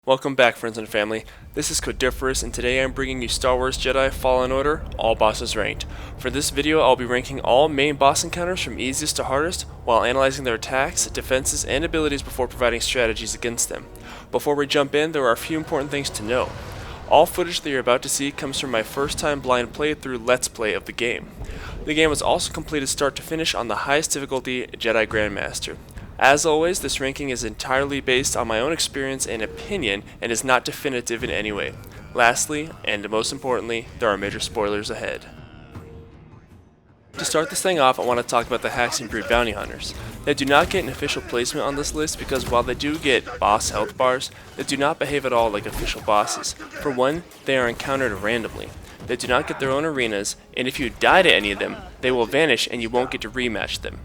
Welcome back, friends and family. This is Codiferous, and today I'm bringing you Star Wars Jedi Fallen Order, all bosses ranked. For this video, I'll be ranking all main boss encounters from easiest to hardest, while analyzing their attacks, defenses, and abilities before providing strategies against them. Before we jump in, there are a few important things to know. All footage that you're about to see comes from my first time blind playthrough Let's Play of the game. The game was also completed start to finish on the highest difficulty, Jedi Grandmaster. As always, this ranking is entirely based on my own experience and opinion and is not definitive in any way. Lastly, and most importantly, there are major spoilers ahead. To start this thing off, I want to talk about the Haxian Brood Bounty Hunters. They do not get an official placement on this list because while they do get boss health bars, they do not behave at all like official bosses. For one, they are encountered randomly. They do not get their own arenas, and if you die to any of them, they will vanish and you won't get to rematch them.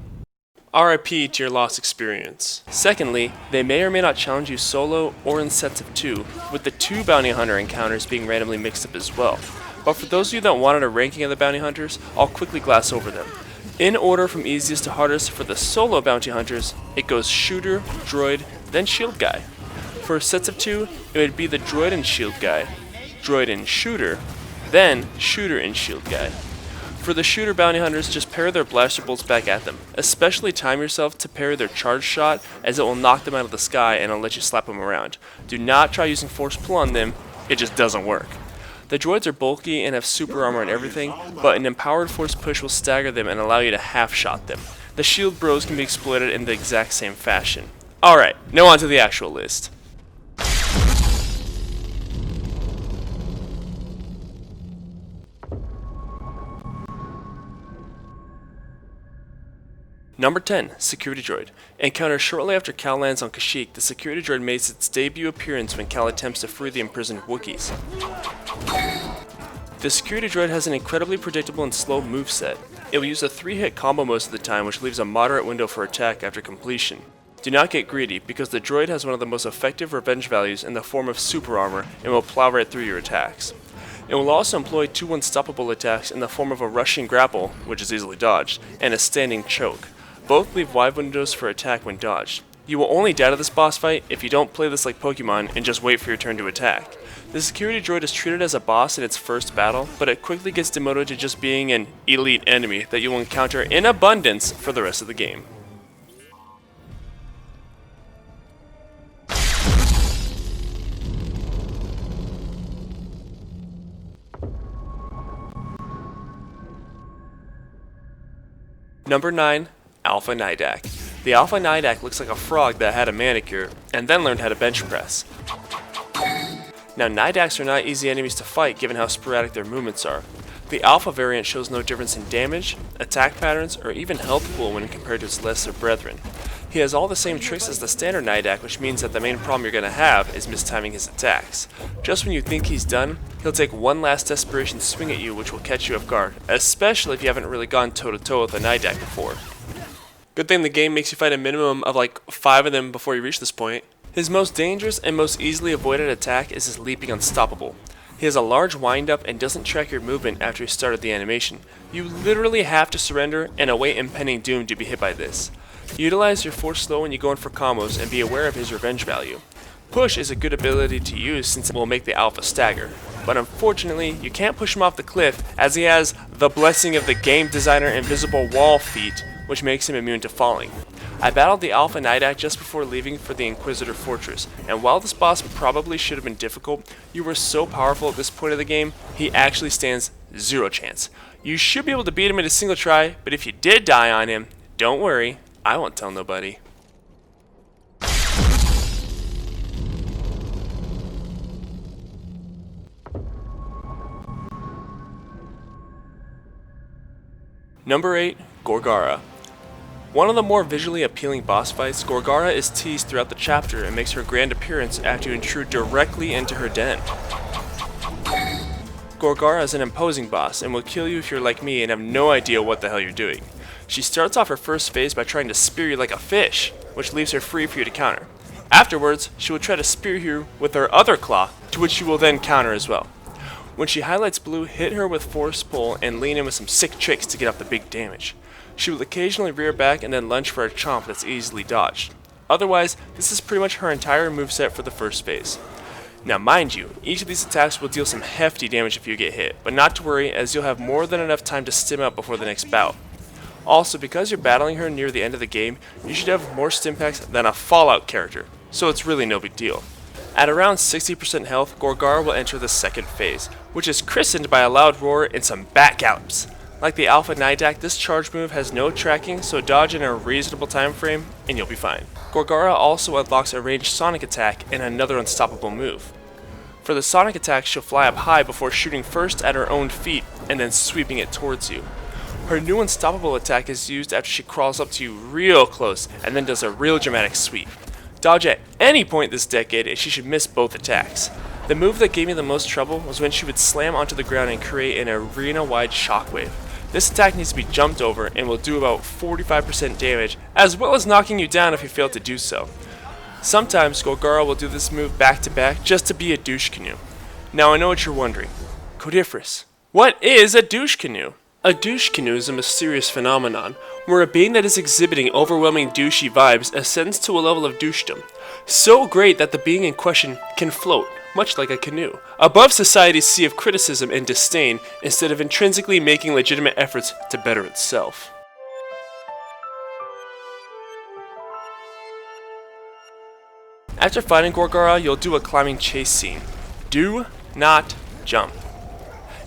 RIP to your lost experience. Secondly, they may or may not challenge you solo or in sets of two, with the two bounty hunter encounters being randomly mixed up as well. But for those of you that wanted a ranking of the bounty hunters, I'll quickly glass over them. In order from easiest to hardest, for the solo bounty hunters, it goes shooter, droid, then shield guy. For sets of two, it would be the droid and shield guy, droid and shooter, then shooter and shield guy. For the shooter bounty hunters, just parry their blaster bolts back at them. Especially time yourself to parry their charge shot, as it will knock them out of the sky and it'll let you slap them around. Do not try using force pull on them, it just doesn't work. The droids are bulky and have super armor and everything, but an empowered force push will stagger them and allow you to half shot them. The shield bros can be exploited in the exact same fashion. Alright, now on to the actual list. Number 10, Security Droid. Encountered shortly after Cal lands on Kashyyyk, the Security Droid makes its debut appearance when Cal attempts to free the imprisoned Wookiees. The Security Droid has an incredibly predictable and slow moveset. It will use a 3-hit combo most of the time, which leaves a moderate window for attack after completion. Do not get greedy, because the droid has one of the most effective revenge values in the form of super armor and will plow right through your attacks. It will also employ 2 unstoppable attacks in the form of a rushing grapple, which is easily dodged, and a standing choke. Both leave wide windows for attack when dodged. You will only die to this boss fight if you don't play this like Pokemon and just wait for your turn to attack. The security droid is treated as a boss in its first battle, but it quickly gets demoted to just being an elite enemy that you will encounter in abundance for the rest of the game. Number 9. Alpha Nidak. The Alpha Nidak looks like a frog that had a manicure, and then learned how to bench press. Now Nidaks are not easy enemies to fight given how sporadic their movements are. The Alpha variant shows no difference in damage, attack patterns, or even health pool when compared to its lesser brethren. He has all the same tricks as the standard Nidak, which means that the main problem you're going to have is mistiming his attacks. Just when you think he's done, he'll take one last desperation swing at you which will catch you off guard, especially if you haven't really gone toe-to-toe with a Nidak before. Good thing the game makes you fight a minimum of like 5 of them before you reach this point. His most dangerous and most easily avoided attack is his leaping unstoppable. He has a large wind-up and doesn't track your movement after you started the animation. You literally have to surrender and await impending doom to be hit by this. Utilize your force slow when you go in for combos and be aware of his revenge value. Push is a good ability to use since it will make the alpha stagger, but unfortunately you can't push him off the cliff as he has the blessing of the game designer invisible wall feat, which makes him immune to falling. I battled the Alpha Nidak just before leaving for the Inquisitor Fortress, and while this boss probably should have been difficult, you were so powerful at this point of the game, he actually stands 0 chance. You should be able to beat him in a single try, but if you did die on him, don't worry, I won't tell nobody. Number 8, Gorgara. One of the more visually appealing boss fights, Gorgara is teased throughout the chapter and makes her grand appearance after you intrude directly into her den. Gorgara is an imposing boss and will kill you if you're like me and have no idea what the hell you're doing. She starts off her first phase by trying to spear you like a fish, which leaves her free for you to counter. Afterwards, she will try to spear you with her other claw, to which you will then counter as well. When she highlights blue, hit her with force pull and lean in with some sick tricks to get off the big damage. She will occasionally rear back and then lunge for a chomp that's easily dodged. Otherwise, this is pretty much her entire moveset for the first phase. Now mind you, each of these attacks will deal some hefty damage if you get hit, but not to worry as you'll have more than enough time to stim out before the next bout. Also, because you're battling her near the end of the game, you should have more stim packs than a Fallout character, so it's really no big deal. At around 60% health, Gorgara will enter the second phase, which is christened by a loud roar and some bat gallops. Like the Alpha Nidak, this charge move has no tracking, so dodge in a reasonable time frame and you'll be fine. Gorgara also unlocks a ranged sonic attack and another unstoppable move. For the sonic attack, she'll fly up high before shooting first at her own feet and then sweeping it towards you. Her new unstoppable attack is used after she crawls up to you real close and then does a real dramatic sweep. Dodge at any point this decade and she should miss both attacks. The move that gave me the most trouble was when she would slam onto the ground and create an arena-wide shockwave. This attack needs to be jumped over and will do about 45% damage, as well as knocking you down if you fail to do so. Sometimes Gorgara will do this move back to back just to be a douche canoe. Now I know what you're wondering. Codiferous, what is a douche canoe? A douche canoe is a mysterious phenomenon, where a being that is exhibiting overwhelming douchey vibes ascends to a level of douchedom, so great that the being in question can float, much like a canoe, above society's sea of criticism and disdain instead of intrinsically making legitimate efforts to better itself. After fighting Gorgara, you'll do a climbing chase scene. Do not jump.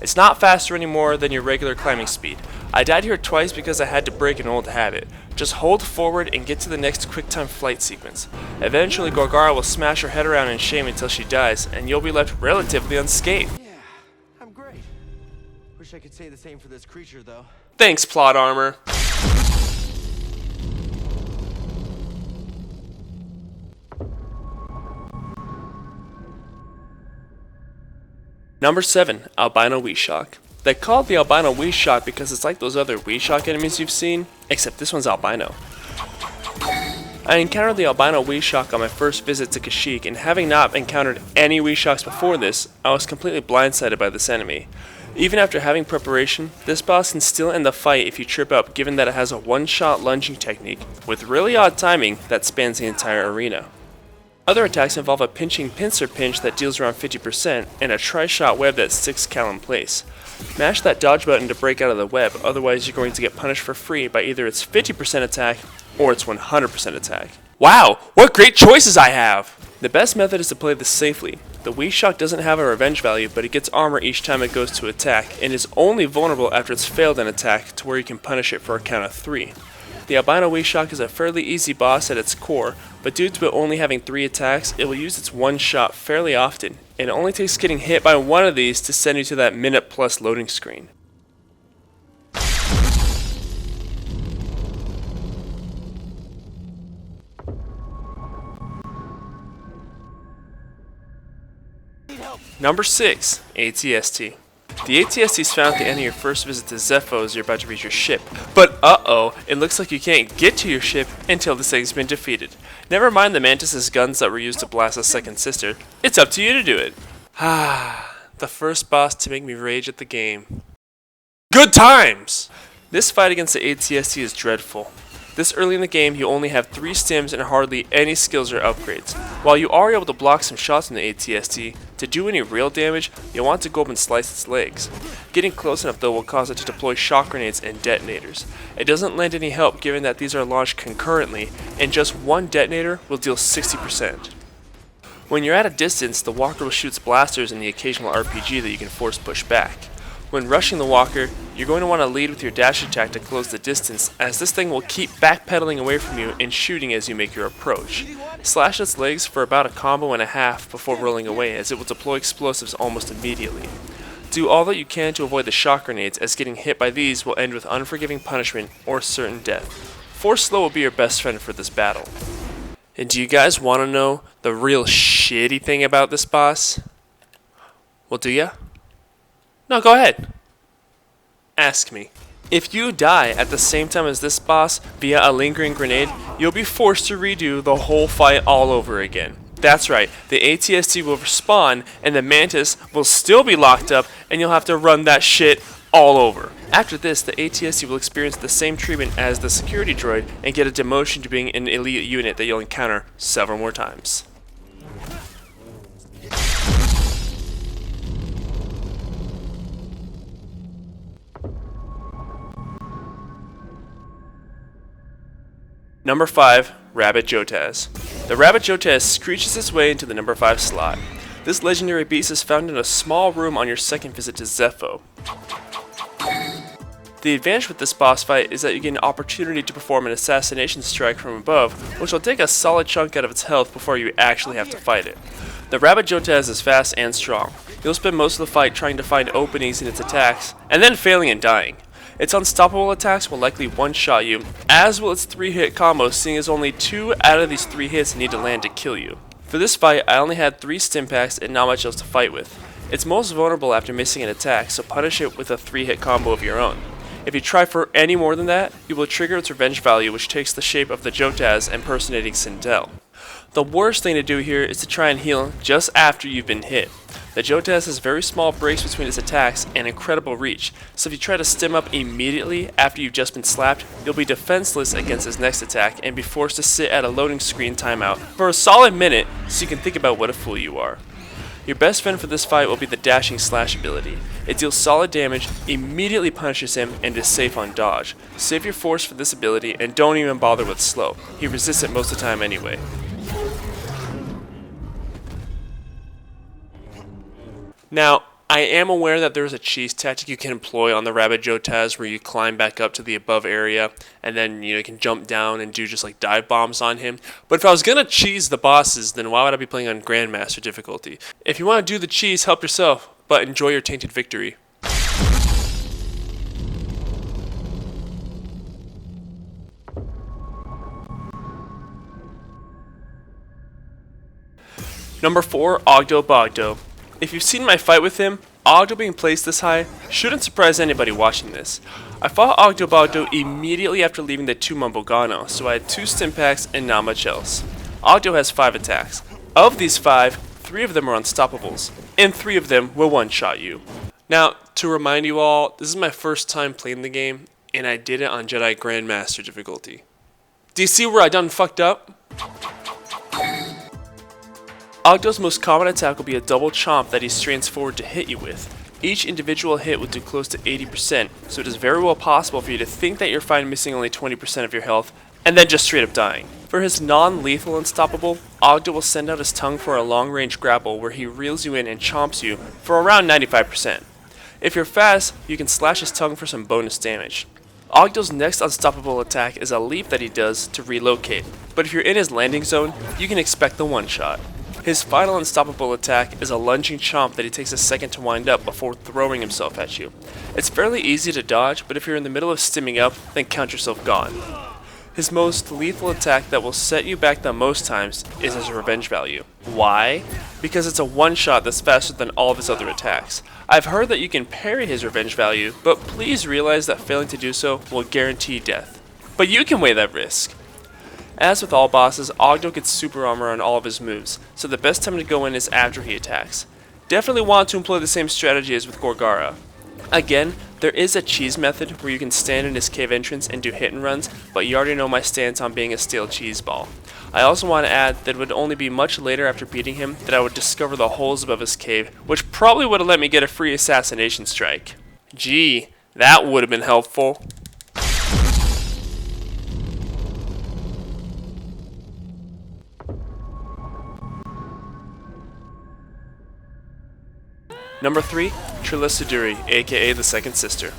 It's not faster anymore than your regular climbing speed. I died here twice because I had to break an old habit. Just hold forward and get to the next QuickTime flight sequence. Eventually Gorgara will smash her head around in shame until she dies, and you'll be left relatively unscathed. Yeah, I'm great. Wish I could say the same for this creature, though. Thanks, plot armor. Number 7, Albino Weeshock. They call it the Albino Weeshock because it's like those other Weeshock enemies you've seen, except this one's albino. I encountered the Albino Weeshock on my first visit to Kashyyyk, and having not encountered any Weeshocks before this, I was completely blindsided by this enemy. Even after having preparation, this boss can still end the fight if you trip up, given that it has a one-shot lunging technique with really odd timing that spans the entire arena. Other attacks involve a pinching pincer pinch that deals around 50% and a tri-shot web that sticks Cal in place. Mash that dodge button to break out of the web, otherwise you're going to get punished for free by either its 50% attack or its 100% attack. Wow, what great choices I have! The best method is to play this safely. The Weeshock doesn't have a revenge value, but it gets armor each time it goes to attack, and is only vulnerable after it's failed an attack to where you can punish it for a count of 3. The Albino Weeshock is a fairly easy boss at its core, but due to it only having 3 attacks, it will use its one shot fairly often, and it only takes getting hit by one of these to send you to that minute plus loading screen. Number 6, ATST. The ATST is found at the end of your first visit to Zepho as you're about to reach your ship. But uh-oh, it looks like you can't get to your ship until this thing's been defeated. Never mind the Mantis' guns that were used to blast the second sister, it's up to you to do it. The first boss to make me rage at the game. Good times! This fight against the ATST is dreadful. This early in the game, you only have 3 stims and hardly any skills or upgrades. While you are able to block some shots in the ATST, to do any real damage, you'll want to go up and slice its legs. Getting close enough though will cause it to deploy shock grenades and detonators. It doesn't lend any help given that these are launched concurrently, and just one detonator will deal 60%. When you're at a distance, the walker will shoot blasters and the occasional RPG that you can force push back. When rushing the walker, you're going to want to lead with your dash attack to close the distance, as this thing will keep backpedaling away from you and shooting as you make your approach. Slash its legs for about a combo and a half before rolling away, as it will deploy explosives almost immediately. Do all that you can to avoid the shock grenades, as getting hit by these will end with unforgiving punishment or certain death. Force slow will be your best friend for this battle. And do you guys want to know the real shitty thing about this boss? Well, do ya? No, go ahead. Ask me. If you die at the same time as this boss via a lingering grenade, you'll be forced to redo the whole fight all over again. That's right, the ATST will respawn and the Mantis will still be locked up and you'll have to run that shit all over. After this, the ATST will experience the same treatment as the security droid and get a demotion to being an elite unit that you'll encounter several more times. Number 5, Rabbit Jotaz. The Rabbit Jotaz screeches its way into the number 5 slot. This legendary beast is found in a small room on your second visit to Zepho. The advantage with this boss fight is that you get an opportunity to perform an assassination strike from above, which will take a solid chunk out of its health before you actually have to fight it. The Rabbit Jotaz is fast and strong. You'll spend most of the fight trying to find openings in its attacks, and then failing and dying. Its unstoppable attacks will likely one-shot you, as will its 3-hit combos, seeing as only 2 out of these 3 hits need to land to kill you. For this fight, I only had 3 stim packs and not much else to fight with. It's most vulnerable after missing an attack, so punish it with a 3-hit combo of your own. If you try for any more than that, you will trigger its revenge value, which takes the shape of the Jotaz impersonating Sindel. The worst thing to do here is to try and heal just after you've been hit. The Jotaz has very small breaks between its attacks and incredible reach, so if you try to stim up immediately after you've just been slapped, you'll be defenseless against his next attack and be forced to sit at a loading screen timeout for a solid minute so you can think about what a fool you are. Your best friend for this fight will be the dashing slash ability. It deals solid damage, immediately punishes him, and is safe on dodge. Save your force for this ability and don't even bother with slow. He resists it most of the time anyway. Now, I am aware that there is a cheese tactic you can employ on the Rabbit Jotaz where you climb back up to the above area and then you can jump down and do just like dive bombs on him. But if I was gonna cheese the bosses, then why would I be playing on Grandmaster difficulty? If you want to do the cheese, help yourself, but enjoy your tainted victory. Number 4, Ogdo Bogdo. If you've seen my fight with him, Ogdo being placed this high shouldn't surprise anybody watching this. I fought Ogdo Bogdo immediately after leaving the 2 Mumbogano, so I had 2 stim packs and not much else. Ogdo has 5 attacks. Of these 5, 3 of them are unstoppables, and 3 of them will one-shot you. Now, to remind you all, this is my first time playing the game, and I did it on Jedi Grandmaster difficulty. Do you see where I done fucked up? Ogdo's most common attack will be a double chomp that he strains forward to hit you with. Each individual hit will do close to 80%, so it is very well possible for you to think that you're fine missing only 20% of your health, and then just straight up dying. For his non-lethal unstoppable, Ogdo will send out his tongue for a long-range grapple where he reels you in and chomps you for around 95%. If you're fast, you can slash his tongue for some bonus damage. Ogdo's next unstoppable attack is a leap that he does to relocate, but if you're in his landing zone, you can expect the one-shot. His final unstoppable attack is a lunging chomp that he takes a second to wind up before throwing himself at you. It's fairly easy to dodge, but if you're in the middle of stimming up, then count yourself gone. His most lethal attack that will set you back the most times is his revenge value. Why? Because it's a one-shot that's faster than all of his other attacks. I've heard that you can parry his revenge value, but please realize that failing to do so will guarantee death. But you can weigh that risk. As with all bosses, Ogdo gets super armor on all of his moves, so the best time to go in is after he attacks. Definitely want to employ the same strategy as with Gorgara. Again, there is a cheese method where you can stand in his cave entrance and do hit and runs, but you already know my stance on being a stale cheese ball. I also want to add that it would only be much later after beating him that I would discover the holes above his cave, which probably would have let me get a free assassination strike. Gee, that would have been helpful. Number 3, Trilla Suduri, aka the Second Sister.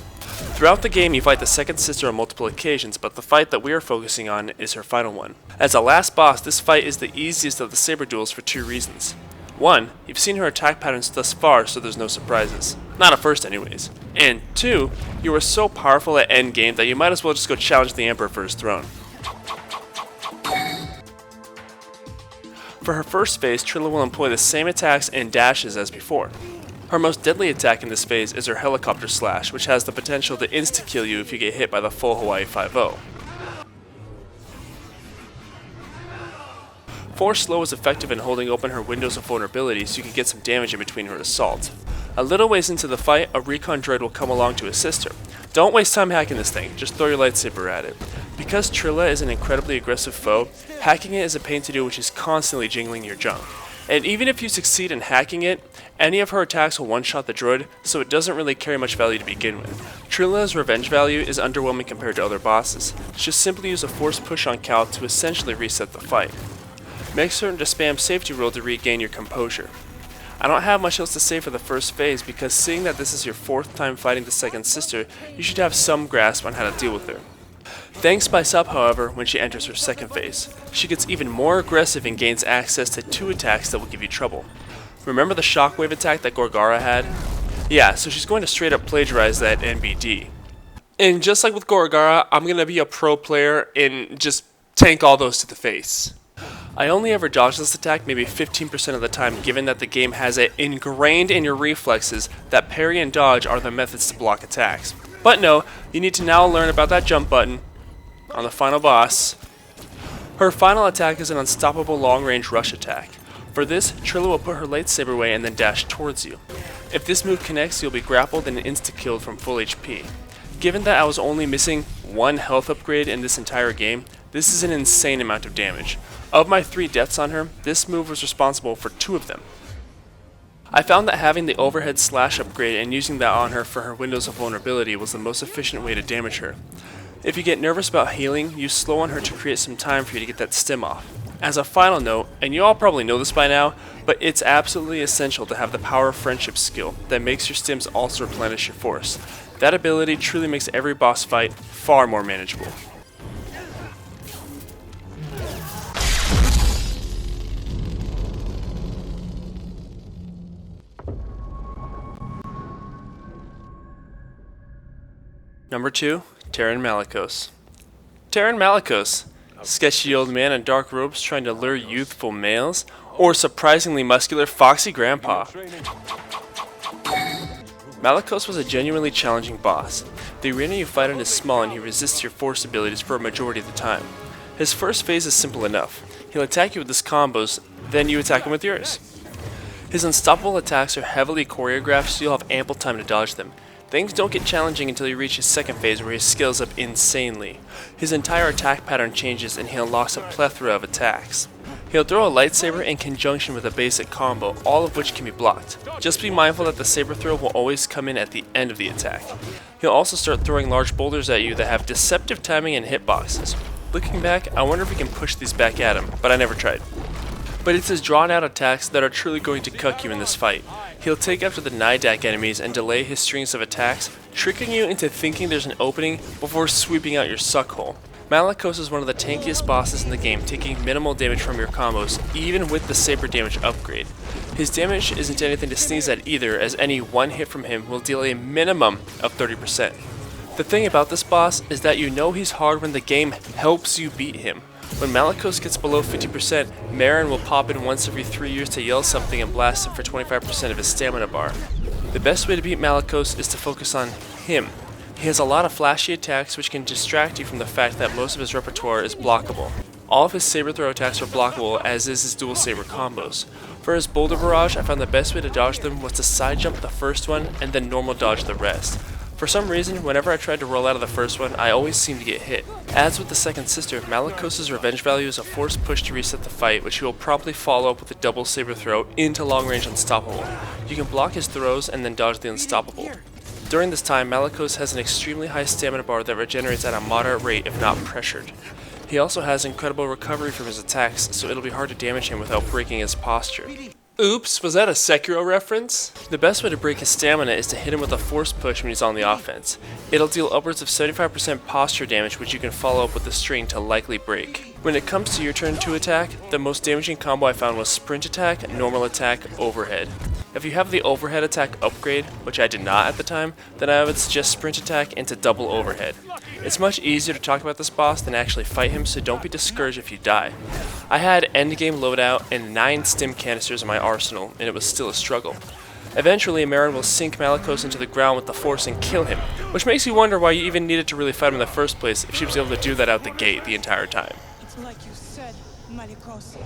Throughout the game you fight the Second Sister on multiple occasions, but the fight that we are focusing on is her final one. As a last boss, this fight is the easiest of the saber duels for 2 reasons. 1, you've seen her attack patterns thus far, so there's no surprises. Not at first anyways. And 2, you are so powerful at endgame that you might as well just go challenge the Emperor for his throne. For her first phase, Trilla will employ the same attacks and dashes as before. Her most deadly attack in this phase is her helicopter slash, which has the potential to insta-kill you if you get hit by the full Hawaii 5-0. Force Slow is effective in holding open her windows of vulnerability so you can get some damage in between her assault. A little ways into the fight, a recon droid will come along to assist her. Don't waste time hacking this thing, just throw your lightsaber at it. Because Trilla is an incredibly aggressive foe, hacking it is a pain to do, which is constantly jingling your junk. And even if you succeed in hacking it, any of her attacks will one-shot the droid, so it doesn't really carry much value to begin with. Trilla's revenge value is underwhelming compared to other bosses. Just simply use a force push on Cal to essentially reset the fight. Make certain to spam safety roll to regain your composure. I don't have much else to say for the first phase because seeing that this is your 4th time fighting the second sister, you should have some grasp on how to deal with her. Things spice up, however, when she enters her second phase. She gets even more aggressive and gains access to 2 attacks that will give you trouble. Remember the shockwave attack that Gorgara had? Yeah, so she's going to straight up plagiarize that NBD. And just like with Gorgara, I'm going to be a pro player and just tank all those to the face. I only ever dodge this attack maybe 15% of the time, given that the game has it ingrained in your reflexes that parry and dodge are the methods to block attacks. But no, you need to now learn about that jump button on the final boss. Her final attack is an unstoppable long-range rush attack. For this, Trilla will put her lightsaber away and then dash towards you. If this move connects, you'll be grappled and insta-killed from full HP. Given that I was only missing 1 health upgrade in this entire game, this is an insane amount of damage. Of my 3 deaths on her, this move was responsible for 2 of them. I found that having the overhead slash upgrade and using that on her for her windows of vulnerability was the most efficient way to damage her. If you get nervous about healing, use slow on her to create some time for you to get that stim off. As a final note, and you all probably know this by now, but it's absolutely essential to have the power of friendship skill that makes your stims also replenish your force. That ability truly makes every boss fight far more manageable. Number 2, Terran Malicos. Terran Malicos, sketchy old man in dark robes trying to lure youthful males, or surprisingly muscular foxy grandpa. Malicos was a genuinely challenging boss. The arena you fight in is small and he resists your force abilities for a majority of the time. His first phase is simple enough. He'll attack you with his combos, then you attack him with yours. His unstoppable attacks are heavily choreographed, so you'll have ample time to dodge them. Things don't get challenging until you reach his second phase where he scales up insanely. His entire attack pattern changes and he unlocks a plethora of attacks. He'll throw a lightsaber in conjunction with a basic combo, all of which can be blocked. Just be mindful that the saber throw will always come in at the end of the attack. He'll also start throwing large boulders at you that have deceptive timing and hitboxes. Looking back, I wonder if we can push these back at him, but I never tried. But it's his drawn out attacks that are truly going to cuck you in this fight. He'll take after the Nidak enemies and delay his strings of attacks, tricking you into thinking there's an opening before sweeping out your suckhole. Malicos is one of the tankiest bosses in the game, taking minimal damage from your combos, even with the saber damage upgrade. His damage isn't anything to sneeze at either, as any one hit from him will deal a minimum of 30%. The thing about this boss is that you know he's hard when the game helps you beat him. When Malicos gets below 50%, Marin will pop in once every 3 years to yell something and blast him for 25% of his stamina bar. The best way to beat Malicos is to focus on him. He has a lot of flashy attacks which can distract you from the fact that most of his repertoire is blockable. All of his saber throw attacks are blockable, as is his dual saber combos. For his boulder barrage, I found the best way to dodge them was to side jump the first one and then normal dodge the rest. For some reason, whenever I tried to roll out of the first one, I always seemed to get hit. As with the second sister, Malicos' revenge value is a force push to reset the fight, which he will promptly follow up with a double saber throw into long range unstoppable. You can block his throws and then dodge the unstoppable. During this time, Malicos has an extremely high stamina bar that regenerates at a moderate rate if not pressured. He also has incredible recovery from his attacks, so it'll be hard to damage him without breaking his posture. Oops, was that a Sekiro reference? The best way to break his stamina is to hit him with a force push when he's on the offense. It'll deal upwards of 75% posture damage, which you can follow up with a string to likely break. When it comes to your turn 2 attack, the most damaging combo I found was sprint attack, normal attack, overhead. If you have the overhead attack upgrade, which I did not at the time, then I would suggest sprint attack into double overhead. It's much easier to talk about this boss than actually fight him, so don't be discouraged if you die. I had endgame loadout and 9 stim canisters in my arsenal, and it was still a struggle. Eventually, Marin will sink Malicos into the ground with the force and kill him, which makes you wonder why you even needed to really fight him in the first place if she was able to do that out the gate the entire time. It's like you said, Malicos.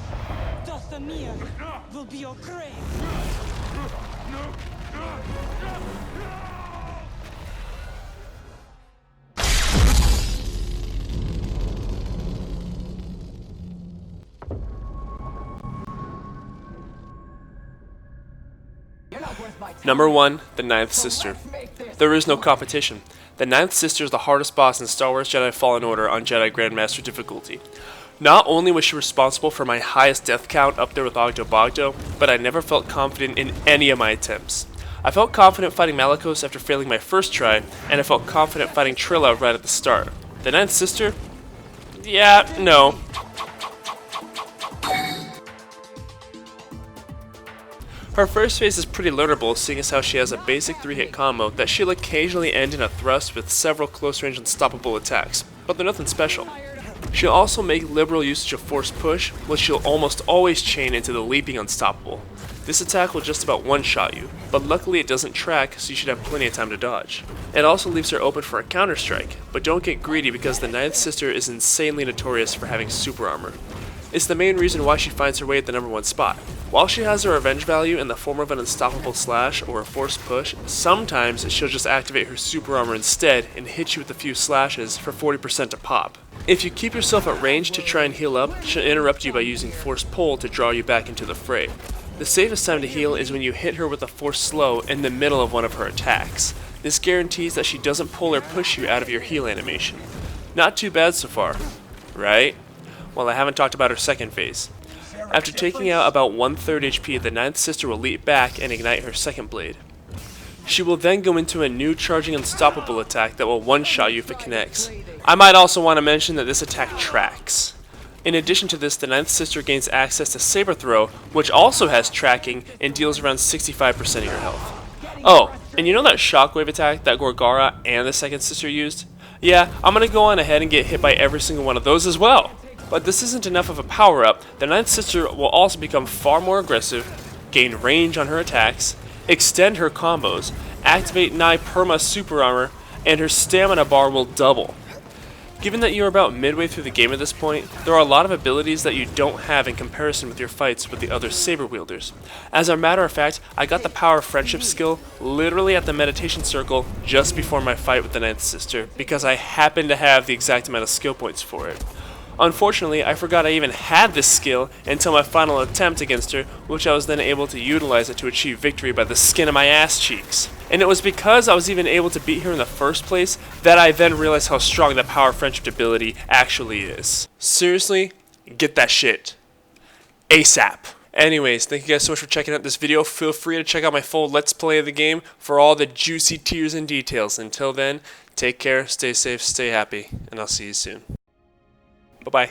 Dathomir will be your grave. Number 1, the Ninth Sister. There is no competition. The Ninth Sister is the hardest boss in Star Wars Jedi Fallen Order on Jedi Grandmaster difficulty. Not only was she responsible for my highest death count up there with Ogdo Bogdo, but I never felt confident in any of my attempts. I felt confident fighting Malicos after failing my first try, and I felt confident fighting Trilla right at the start. The Ninth Sister? Yeah, no. Her first phase is pretty learnable, seeing as how she has a basic 3-hit combo that she'll occasionally end in a thrust with several close-range unstoppable attacks, but they're nothing special. She'll also make liberal usage of Force Push, which she'll almost always chain into the Leaping Unstoppable. This attack will just about one-shot you, but luckily it doesn't track, so you should have plenty of time to dodge. It also leaves her open for a counter-strike, but don't get greedy because the Ninth Sister is insanely notorious for having super armor. It's the main reason why she finds her way at the number 1 spot. While she has her revenge value in the form of an unstoppable slash or a force push, sometimes she'll just activate her super armor instead and hit you with a few slashes for 40% to pop. If you keep yourself at range to try and heal up, she'll interrupt you by using force pull to draw you back into the fray. The safest time to heal is when you hit her with a force slow in the middle of one of her attacks. This guarantees that she doesn't pull or push you out of your heal animation. Not too bad so far, right? Well, I haven't talked about her second phase. After taking out about 1/3 HP, the Ninth Sister will leap back and ignite her second blade. She will then go into a new charging unstoppable attack that will one-shot you if it connects. I might also want to mention that this attack tracks. In addition to this, the Ninth Sister gains access to Saber Throw, which also has tracking and deals around 65% of your health. Oh, and you know that shockwave attack that Gorgara and the Second Sister used? Yeah, I'm gonna go on ahead and get hit by every single one of those as well. But this isn't enough of a power-up. The Ninth Sister will also become far more aggressive, gain range on her attacks, extend her combos, activate nigh perma super armor, and her stamina bar will double. Given that you're about midway through the game at this point, there are a lot of abilities that you don't have in comparison with your fights with the other saber wielders. As a matter of fact, I got the Power of Friendship skill literally at the meditation circle just before my fight with the Ninth Sister, because I happened to have the exact amount of skill points for it. Unfortunately, I forgot I even had this skill until my final attempt against her, which I was then able to utilize it to achieve victory by the skin of my ass cheeks. And it was because I was even able to beat her in the first place that I then realized how strong the Power of Friendship ability actually is. Seriously, get that shit. ASAP. Anyways, thank you guys so much for checking out this video. Feel free to check out my full Let's Play of the game for all the juicy tears and details. Until then, take care, stay safe, stay happy, and I'll see you soon. Bye-bye.